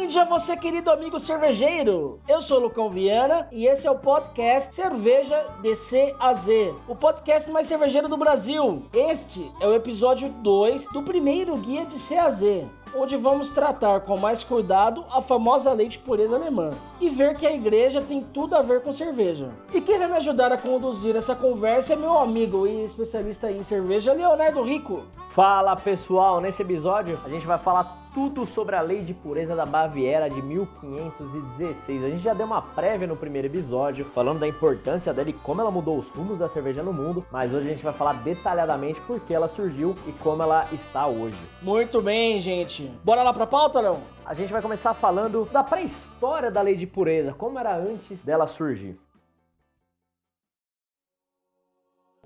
dia você, querido amigo cervejeiro. Eu sou o Lucão Viana e esse é o podcast Cerveja de C a Z, o podcast mais cervejeiro do Brasil. Este é o episódio 2 do primeiro guia de C a Z, onde vamos tratar com mais cuidado a famosa lei de pureza alemã e ver que a igreja tem tudo a ver com cerveja. E quem vai me ajudar a conduzir essa conversa é meu amigo e especialista em cerveja, Leonardo Rico. Fala pessoal, nesse episódio a gente vai falar tudo sobre a lei de pureza da Baviera de 1516. A gente já deu uma prévia no primeiro episódio, falando da importância dela e como ela mudou os rumos da cerveja no mundo, mas hoje a gente vai falar detalhadamente por que ela surgiu e como ela está hoje. Muito bem, gente. Bora lá pra pauta, Léo? A gente vai começar falando da pré-história da lei de pureza, como era antes dela surgir.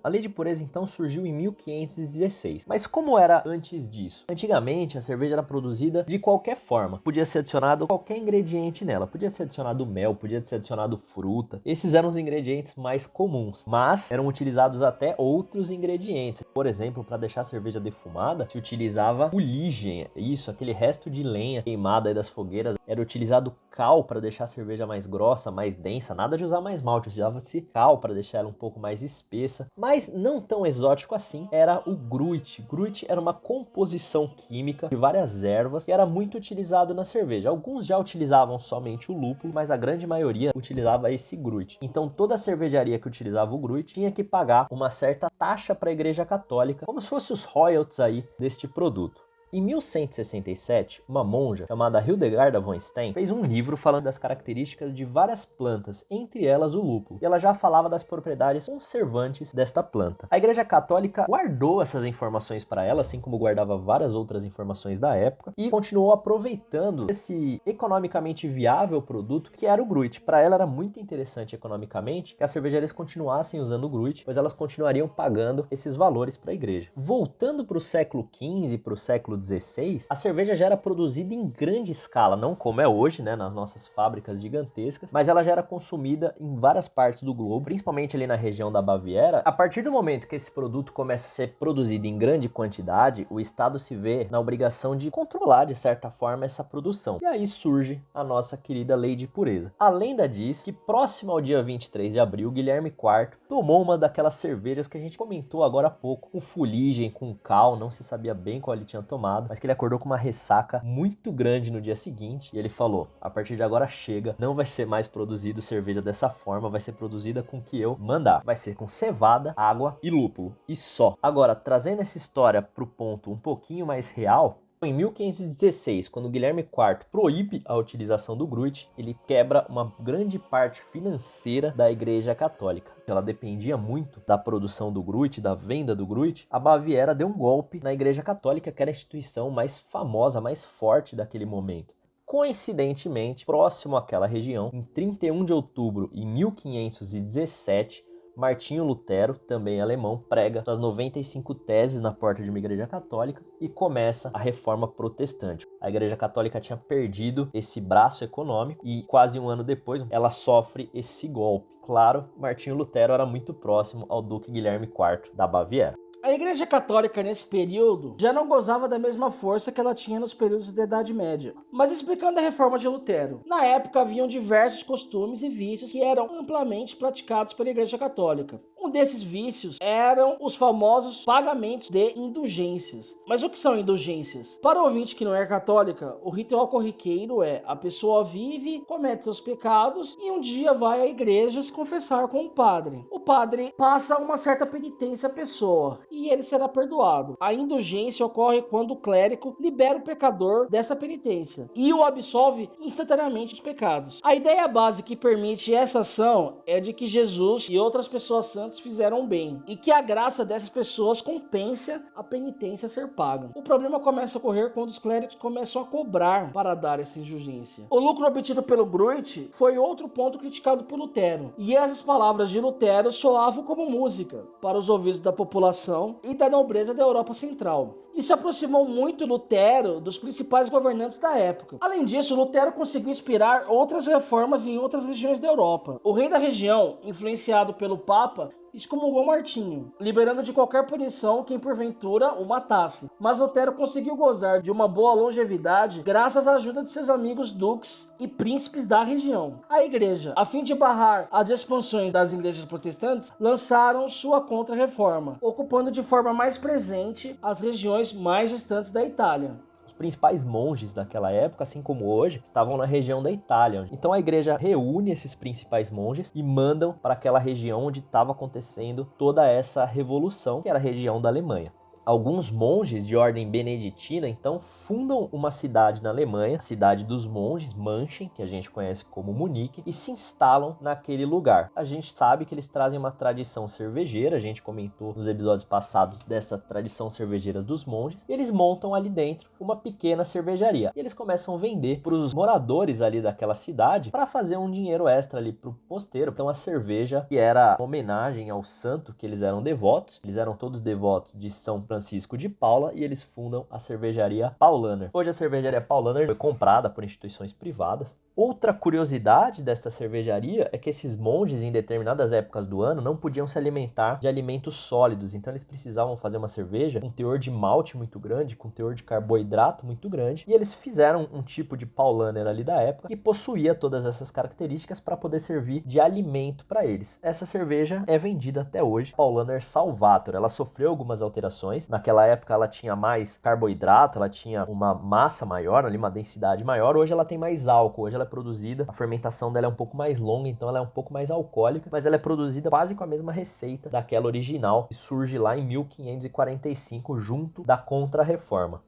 A lei de pureza então surgiu em 1516, mas como era antes disso? Antigamente a cerveja era produzida de qualquer forma, podia ser adicionado qualquer ingrediente nela, podia ser adicionado mel, podia ser adicionado fruta, esses eram os ingredientes mais comuns, mas eram utilizados até outros ingredientes, por exemplo, para deixar a cerveja defumada se utilizava fuligem, isso, aquele resto de lenha queimada aí das fogueiras, era utilizado cal para deixar a cerveja mais grossa, mais densa, nada de usar mais malte, usava-se cal para deixar ela um pouco mais espessa, mas não tão exótico assim, era o gruit. Gruit era uma composição química de várias ervas que era muito utilizado na cerveja. Alguns já utilizavam somente o lúpulo, mas a grande maioria utilizava esse gruit. Então toda cervejaria que utilizava o gruit tinha que pagar uma certa taxa para a Igreja Católica, como se fosse os royalties aí deste produto. Em 1167, uma monja chamada Hildegarda von Steen fez um livro falando das características de várias plantas, entre elas o lúpulo, e ela já falava das propriedades conservantes desta planta. A Igreja Católica guardou essas informações para ela, assim como guardava várias outras informações da época, e continuou aproveitando esse economicamente viável produto que era o gruit. Para ela era muito interessante economicamente que as cervejarias continuassem usando o gruit, pois elas continuariam pagando esses valores para a igreja. Voltando para o século XV, para o século XVI, a cerveja já era produzida em grande escala, não como é hoje, né, nas nossas fábricas gigantescas, mas ela já era consumida em várias partes do globo, principalmente ali na região da Baviera. A partir do momento que esse produto começa a ser produzido em grande quantidade, o Estado se vê na obrigação de controlar, de certa forma, essa produção. E aí surge a nossa querida lei de pureza. A lenda diz que próximo ao dia 23 de abril, Guilherme IV tomou uma daquelas cervejas que a gente comentou agora há pouco, com fuligem, com cal, não se sabia bem qual ele tinha tomado, mas que ele acordou com uma ressaca muito grande no dia seguinte e ele falou, a partir de agora chega, não vai ser mais produzido cerveja dessa forma, vai ser produzida com o que eu mandar, vai ser com cevada, água e lúpulo, e só. Agora, trazendo essa história pro ponto um pouquinho mais real, em 1516, quando Guilherme IV proíbe a utilização do gruit, ele quebra uma grande parte financeira da Igreja Católica. Ela dependia muito da produção do gruit, da venda do gruit. A Baviera deu um golpe na Igreja Católica, que era a instituição mais famosa, mais forte daquele momento. Coincidentemente, próximo àquela região, em 31 de outubro de 1517, Martinho Lutero, também alemão, prega suas 95 teses na porta de uma igreja católica e começa a reforma protestante. A igreja católica tinha perdido esse braço econômico e quase um ano depois ela sofre esse golpe. Claro, Martinho Lutero era muito próximo ao Duque Guilherme IV da Baviera. A Igreja Católica nesse período já não gozava da mesma força que ela tinha nos períodos da Idade Média. Mas explicando a reforma de Lutero, na época haviam diversos costumes e vícios que eram amplamente praticados pela Igreja Católica. Um desses vícios eram os famosos pagamentos de indulgências. Mas o que são indulgências? Para o ouvinte que não é católica, o ritual corriqueiro é a pessoa vive, comete seus pecados e um dia vai à igreja se confessar com o padre. O padre passa uma certa penitência à pessoa e ele será perdoado. A indulgência ocorre quando o clérigo libera o pecador dessa penitência e o absolve instantaneamente dos pecados. A ideia base que permite essa ação é de que Jesus e outras pessoas santas fizeram bem e que a graça dessas pessoas compensa a penitência a ser paga. O problema começa a ocorrer quando os clérigos começam a cobrar para dar essa indulgência. O lucro obtido pelo gruit foi outro ponto criticado por Lutero, e essas palavras de Lutero soavam como música para os ouvidos da população e da nobreza da Europa Central. Isso aproximou muito Lutero dos principais governantes da época. Além disso, Lutero conseguiu inspirar outras reformas em outras regiões da Europa. O rei da região, influenciado pelo Papa, excomungou Martinho, liberando de qualquer punição quem porventura o matasse. Mas Lutero conseguiu gozar de uma boa longevidade graças à ajuda de seus amigos duques e príncipes da região. A igreja, a fim de barrar as expansões das igrejas protestantes, lançaram sua contra-reforma, ocupando de forma mais presente as regiões mais distantes da Itália. Os principais monges daquela época, assim como hoje, estavam na região da Itália. Então a igreja reúne esses principais monges e mandam para aquela região onde estava acontecendo toda essa revolução, que era a região da Alemanha. Alguns monges de ordem beneditina, então, fundam uma cidade na Alemanha, a cidade dos monges, Manchen, que a gente conhece como Munique, e se instalam naquele lugar. A gente sabe que eles trazem uma tradição cervejeira, a gente comentou nos episódios passados dessa tradição cervejeira dos monges, e eles montam ali dentro uma pequena cervejaria. E eles começam a vender para os moradores ali daquela cidade para fazer um dinheiro extra ali para o mosteiro. Então a cerveja, que era uma homenagem ao santo que eles eram devotos, eles eram todos devotos de São Francisco de Paula, e eles fundam a cervejaria Paulaner. Hoje a cervejaria Paulaner foi comprada por instituições privadas. Outra curiosidade desta cervejaria é que esses monges, em determinadas épocas do ano, não podiam se alimentar de alimentos sólidos, então eles precisavam fazer uma cerveja com teor de malte muito grande, com teor de carboidrato muito grande, e eles fizeram um tipo de Paulaner ali da época que possuía todas essas características para poder servir de alimento para eles. Essa cerveja é vendida até hoje, Paulaner Salvator. Ela sofreu algumas alterações. Naquela época ela tinha mais carboidrato, ela tinha uma massa maior, ali, uma densidade maior. Hoje ela tem mais álcool, hoje ela é produzida, a fermentação dela é um pouco mais longa, então ela é um pouco mais alcoólica, mas ela é produzida quase com a mesma receita daquela original, que surge lá em 1545, junto da Contra-Reforma.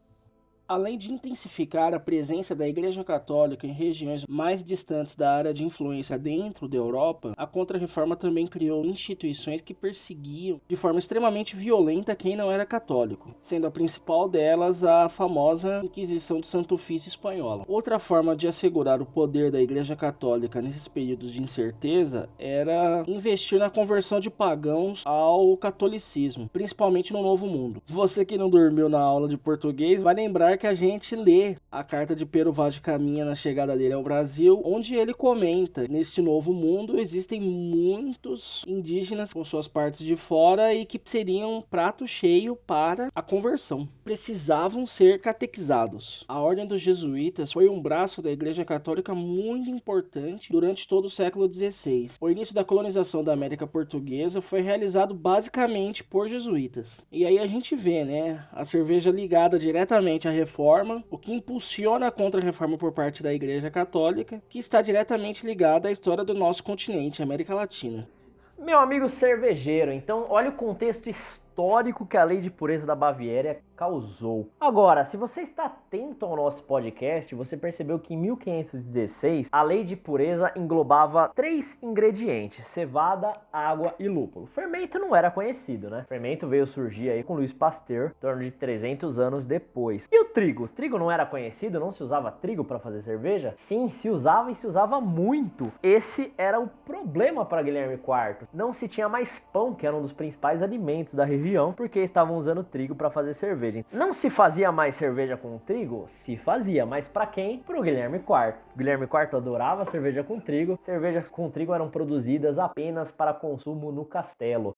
Além de intensificar a presença da Igreja Católica em regiões mais distantes da área de influência dentro da Europa, a Contra-Reforma também criou instituições que perseguiam de forma extremamente violenta quem não era católico, sendo a principal delas a famosa Inquisição do Santo Ofício espanhola. Outra forma de assegurar o poder da Igreja Católica nesses períodos de incerteza era investir na conversão de pagãos ao catolicismo, principalmente no Novo Mundo. Você que não dormiu na aula de português vai lembrar que a gente lê a carta de Pero Vaz de Caminha na chegada dele ao Brasil, onde ele comenta: neste novo mundo existem muitos indígenas com suas partes de fora e que seriam um prato cheio para a conversão. Precisavam ser catequizados. A Ordem dos Jesuítas foi um braço da Igreja Católica muito importante durante todo o século XVI. O início da colonização da América Portuguesa foi realizado basicamente por jesuítas. E aí a gente vê, né, a cerveja ligada diretamente à reforma, o que impulsiona a contra-reforma por parte da Igreja Católica, que está diretamente ligada à história do nosso continente, América Latina. Meu amigo cervejeiro, então olha o contexto histórico que a Lei de Pureza da Baviera causou. Agora, se você está atento ao nosso podcast, você percebeu que em 1516 a Lei de Pureza englobava 3 ingredientes: cevada, água e lúpulo. Fermento não era conhecido, né? Fermento veio surgir aí com Louis Pasteur, em torno de 300 anos depois. E o trigo? O trigo não era conhecido? Não se usava trigo para fazer cerveja? Sim, se usava, e se usava muito. Esse era o problema para Guilherme IV. Não se tinha mais pão, que era um dos principais alimentos da região, porque estavam usando trigo para fazer cerveja. Não se fazia mais cerveja com trigo? Se fazia, mas para quem? Para o Guilherme IV. O Guilherme IV adorava cerveja com trigo. Cervejas com trigo eram produzidas apenas para consumo no castelo.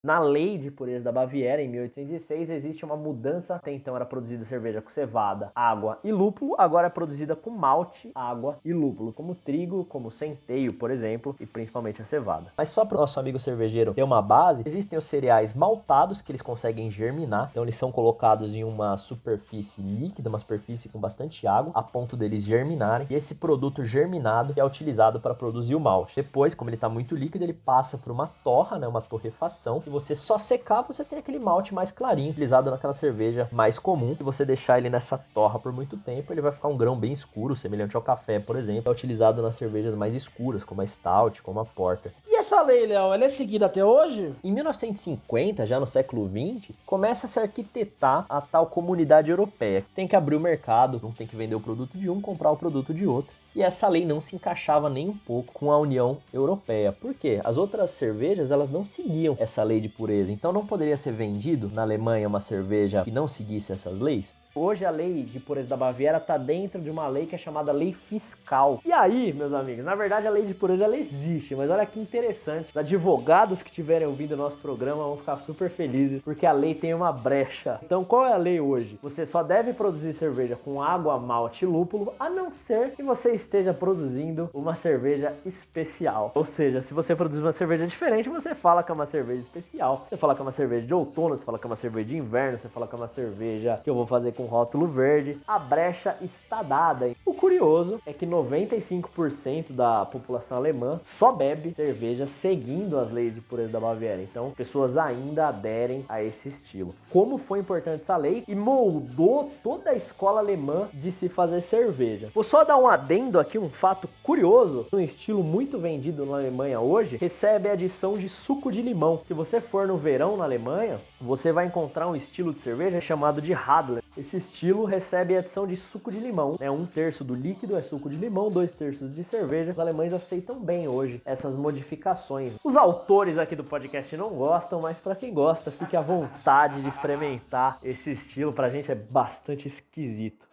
Na Lei de Pureza da Baviera, em 1806, existe uma mudança. Até então era produzida cerveja com cevada, água e lúpulo. Agora é produzida com malte, água e lúpulo, como trigo, como centeio, por exemplo, e principalmente a cevada. Mas só para o nosso amigo cervejeiro ter uma base, existem os cereais maltados, que eles conseguem germinar. Então eles são colocados em uma superfície líquida, uma superfície com bastante água, a ponto deles germinarem. E esse produto germinado é utilizado para produzir o malte. Depois, como ele está muito líquido, ele passa por uma torra, né, uma torrefação. Você só secar, você tem aquele malte mais clarinho, utilizado naquela cerveja mais comum. Se você deixar ele nessa torra por muito tempo, ele vai ficar um grão bem escuro, semelhante ao café, por exemplo. É utilizado nas cervejas mais escuras, como a Stout, como a Porter. E essa lei, Léo, ela é seguida até hoje? Em 1950, já no século XX, começa a se arquitetar a tal comunidade europeia. Tem que abrir o mercado, não tem que vender o produto de um, comprar o produto de outro. E essa lei não se encaixava nem um pouco com a União Europeia. Por quê? As outras cervejas, elas não seguiam essa lei de pureza. Então não poderia ser vendido na Alemanha uma cerveja que não seguisse essas leis. Hoje a lei de pureza da Baviera está dentro de uma lei que é chamada lei fiscal. E aí, meus amigos, na verdade a lei de pureza ela existe, mas olha que interessante. Os advogados que estiverem ouvindo o nosso programa vão ficar super felizes porque a lei tem uma brecha. Então qual é a lei hoje? Você só deve produzir cerveja com água, malte e lúpulo, a não ser que você esteja produzindo uma cerveja especial. Ou seja, se você produzir uma cerveja diferente, você fala que é uma cerveja especial. Você fala que é uma cerveja de outono, você fala que é uma cerveja de inverno, você fala que é uma cerveja que eu vou fazer com rótulo verde. A brecha está dada. O curioso é que 95% da população alemã só bebe cerveja seguindo as leis de pureza da Baviera. Então, pessoas ainda aderem a esse estilo. Como foi importante essa lei e moldou toda a escola alemã de se fazer cerveja. Vou só dar um adendo aqui, um fato curioso. Um estilo muito vendido na Alemanha hoje recebe a adição de suco de limão. Se você for no verão na Alemanha, você vai encontrar um estilo de cerveja chamado de Radler. Esse estilo recebe a adição de suco de limão. 1/3 do líquido é suco de limão, 2/3 de cerveja. Os alemães aceitam bem hoje essas modificações. Os autores aqui do podcast não gostam, mas para quem gosta, fique à vontade de experimentar esse estilo. Pra gente é bastante esquisito.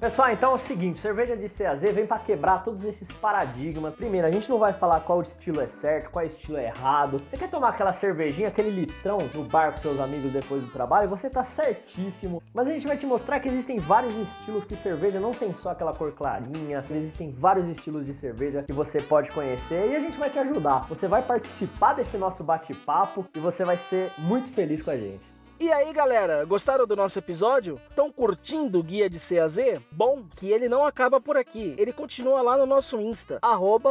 Pessoal, então é o seguinte, cerveja de CAZ vem para quebrar todos esses paradigmas. Primeiro, a gente não vai falar qual estilo é certo, qual estilo é errado. Você quer tomar aquela cervejinha, aquele litrão no bar com seus amigos depois do trabalho? Você tá certíssimo. Mas a gente vai te mostrar que existem vários estilos que cerveja não tem só aquela cor clarinha. Existem vários estilos de cerveja que você pode conhecer e a gente vai te ajudar. Você vai participar desse nosso bate-papo e você vai ser muito feliz com a gente. E aí galera, gostaram do nosso episódio? Estão curtindo o Guia de CAZ? Bom, que ele não acaba por aqui, ele continua lá no nosso Insta,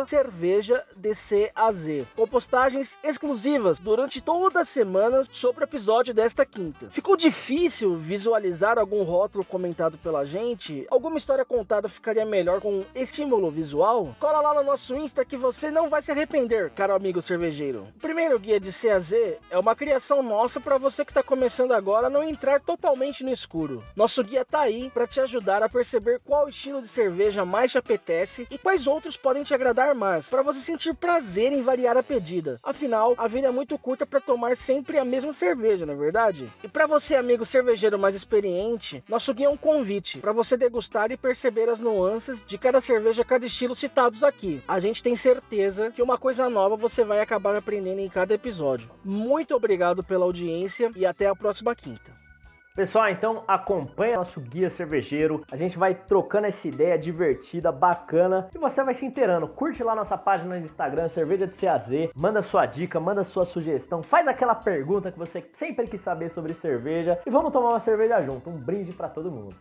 @cervejadcaz, com postagens exclusivas durante toda a semana sobre o episódio desta quinta. Ficou difícil visualizar algum rótulo comentado pela gente? Alguma história contada ficaria melhor com estímulo visual? Cola lá no nosso Insta que você não vai se arrepender, caro amigo cervejeiro. O primeiro Guia de CAZ é uma criação nossa para você que está começando agora não entrar totalmente no escuro. Nosso guia tá aí para te ajudar a perceber qual estilo de cerveja mais te apetece e quais outros podem te agradar mais, para você sentir prazer em variar a pedida. Afinal, a vida é muito curta para tomar sempre a mesma cerveja, não é verdade? E para você, amigo cervejeiro mais experiente, nosso guia é um convite para você degustar e perceber as nuances de cada cerveja, cada estilo citados aqui. A gente tem certeza que uma coisa nova você vai acabar aprendendo em cada episódio. Muito obrigado pela audiência e até a próxima quinta. Pessoal, então acompanha nosso guia cervejeiro, a gente vai trocando essa ideia divertida, bacana, e você vai se inteirando. Curte lá nossa página no Instagram, Cerveja de CAZ, manda sua dica, manda sua sugestão, faz aquela pergunta que você sempre quis saber sobre cerveja e vamos tomar uma cerveja junto, um brinde para todo mundo.